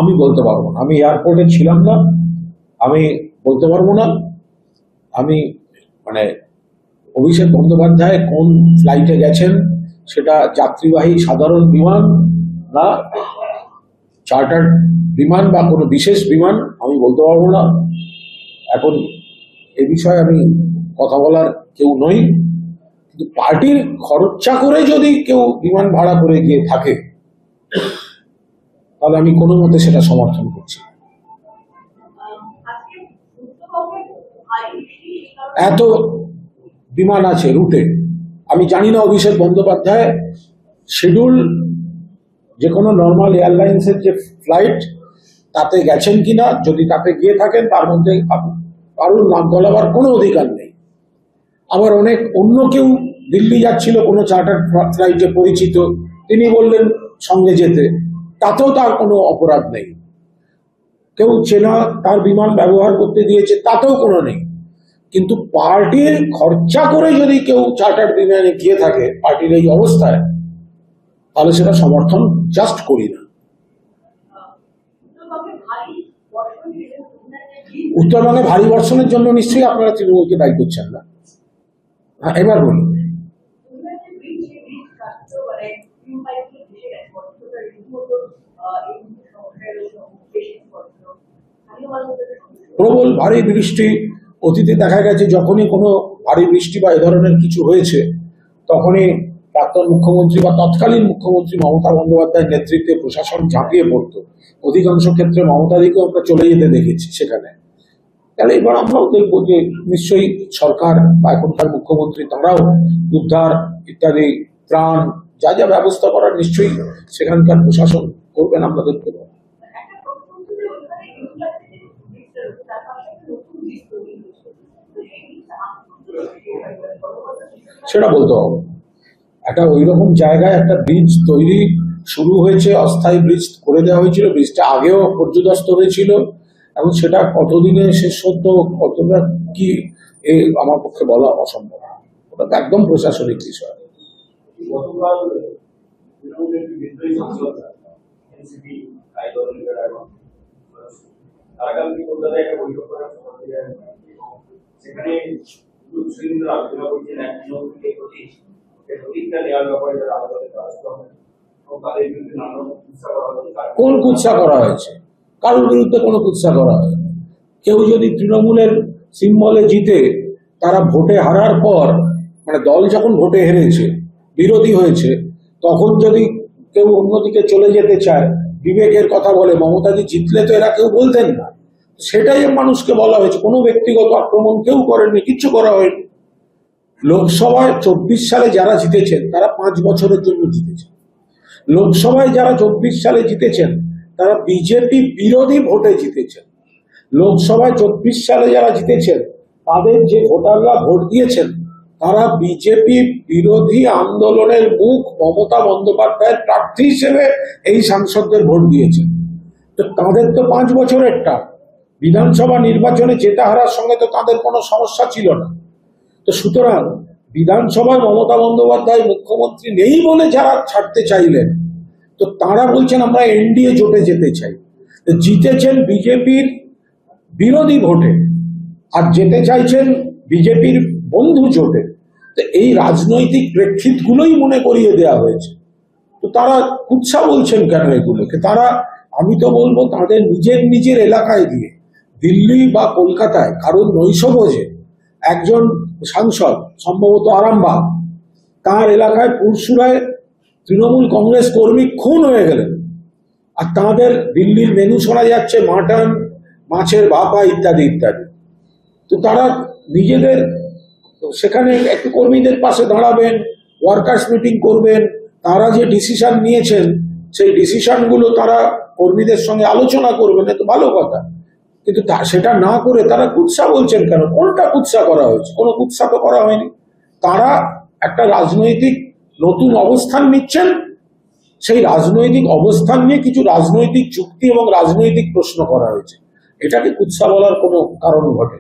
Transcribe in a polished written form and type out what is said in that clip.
আমি বলতে পারবো না, আমি এয়ারপোর্টে ছিলাম না, আমি বলতে পারবো না। আমি মানে অভিষেক বন্দ্যোপাধ্যায় কোন ফ্লাইটে গেছেন, সেটা যাত্রীবাহী সাধারণ বিমান না চার্টার্ড বিমান বা কোনো বিশেষ বিমান, আমি বলতে পারবো না। এখন এ বিষয়ে আমি কথা বলার কেউ নই। কিন্তু পার্টির খরচা করে যদি কেউ বিমান ভাড়া করে গিয়ে থাকে, তাহলে আমি কোনো মতে সেটা সমর্থন করছি। এত বিমান আছে রুটে, আমি জানি না অভিষেক বন্দ্যোপাধ্যায় শিডিউল যে কোনো নর্মাল এয়ারলাইন্সের যে ফ্লাইট তাতে গেছেন কিনা। যদি তাতে গিয়ে থাকেন, তার মধ্যে কারোর নাম বলাবার কোনো অধিকার নেই। আবার অনেক অন্য কেউ দিল্লি যাচ্ছিল কোনো চার্টার ফ্লাইটে পরিচিত, তিনি বললেন সঙ্গে যেতে, তাতেও তার কোনো অপরাধ নেই। কেউ চেনা তার বিমান ব্যবহার করতে দিয়েছে, তাতেও কোনো নেই। কিন্তু পার্টির খরচা করে যদি কেউ চার্টার বিমানে গিয়ে থাকে পার্টির এই অবস্থায়, তাহলে সেটা সমর্থন জাস্ট করি না। উত্তরবঙ্গে ভারী বর্ষণের জন্য নিশ্চয়ই আপনারা তৃণমূলকে দায়ী করছেন না। হ্যাঁ, এবার বলুন। প্রবল ভারী বৃষ্টি অতীতে দেখা গেছে, যখনই কোনো ভারী বৃষ্টি বা এ ধরনের কিছু হয়েছে, তখনই প্রাক্তন মুখ্যমন্ত্রী বা তৎকালীন মুখ্যমন্ত্রী মমতা বন্দ্যোপাধ্যায়ের নেতৃত্বে প্রশাসন ঝাঁপিয়ে পড়তো। অধিকাংশ ক্ষেত্রে মমতাদিকেও আমরা চলে যেতে দেখেছি সেখানে। তাহলে এবার আমরাও দেখবো যে নিশ্চয়ই সরকার বা এখনকার মুখ্যমন্ত্রী তারাও উদ্ধার ইত্যাদি ত্রাণ যা যা ব্যবস্থা করার নিশ্চয়ই সেখানকার প্রশাসন করবেন, আমরা দেখতে পাবো। সেটা বলতে হবে। একটা ওই রকম জায়গায় একটা ব্রিজ তৈরি শুরু হয়েছে, অস্থায়ী ব্রিজ করে দেওয়া হয়েছিল, ব্রিজটা আগেও পর্যদস্ত হয়েছিল, এবং সেটা কতদিনে শেষ হতো কতটা কি আমার পক্ষে বলা অসম্ভব। ওটা একদম প্রশাসনিক বিষয়। কোন কুৎসা করা হয়েছে? কারোর বিরুদ্ধে কোনো কুৎসা করা হয়নি। কেউ যদি তৃণমূলের সিম্বলে জিতে, তারা ভোটে হারার পর, মানে দল যখন ভোটে হেরেছে, বিরোধী হয়েছে, তখন যদি কেউ অন্যদিকে চলে যেতে চায়, বিবেকের কথা বলে, মমতাজি জিতলে তো এরা কেউ বলতেন না। সেটাই মানুষকে বলা হয়েছে। কোনো ব্যক্তিগত আক্রমণ কেউ করেননি, কিচ্ছু করা হয়নি। লোকসভায় 24 সালে যারা জিতেছেন তারা 5 বছরের জন্য জিতেছেন। লোকসভায় যারা 24 সালে জিতেছেন তারা বিজেপি বিরোধী ভোটে জিতেছেন। লোকসভায় 24 সালে যারা জিতেছেন তাদের যে ভোটাররা ভোট দিয়েছেন তারা বিজেপি বিরোধী আন্দোলনের মুখ মমতা বন্দ্যোপাধ্যায়ের প্রার্থী হিসেবে এই সাংসদদের ভোট দিয়েছেন। তো তাদের তো 5 বছরের টার্ম। বিধানসভা নির্বাচনে জেতা হারার সঙ্গে তো তাদের কোনো সমস্যা ছিল না। তো সুতরাং বিধানসভায় মমতা বন্দ্যোপাধ্যায় মুখ্যমন্ত্রী নেই বলে যারা ছাড়তে চাইলেন, তো তারা বলছেন আমরা এনডিএ জোটে যেতে চাই। জিতেছেন বিজেপির বিরোধী ভোটে, আর যেতে চাইছেন বিজেপির বন্ধু জোটে। তো এই রাজনৈতিক প্রেক্ষিতগুলোই মনে করিয়ে দেওয়া হয়েছে। তো তারা কুৎসা বলছেন কেন এগুলোকে? তারা, আমি তো বলবো, তাদের নিজের এলাকায় দিয়ে দিল্লি বা কলকাতায় কারণ নৈশভোজে একজন সাংসদ, সম্ভবত আরামবাগ, তার এলাকায় পুরসুরায় তৃণমূল কংগ্রেস কর্মী খুন হয়ে গেলেন, আর তাদের দিল্লির মেনু শোনা যাচ্ছে মাটন, মাছের ভাপা ইত্যাদি ইত্যাদি। তো তারা নিজেদের সেখানে একটু কর্মীদের পাশে দাঁড়াবেন, ওয়ার্কার্স মিটিং করবেন, তারা যে ডিসিশন নিয়েছেন সেই ডিসিশনগুলো তারা কর্মীদের সঙ্গে আলোচনা করবেন, এত ভালো কথা। কিন্তু সেটা না করে তারা কুৎসা বলছেন কেন? কোনটা কুৎসা করা হয়েছে? কোনো কুৎসা তো করা হয়নি। তারা একটা রাজনৈতিক নতুন অবস্থান নিচ্ছেন, সেই রাজনৈতিক অবস্থান নিয়ে কিছু রাজনৈতিক চুক্তি এবং রাজনৈতিক প্রশ্ন করা হয়েছে। এটাকে কুৎসা বলার কোনো কারণ ঘটে।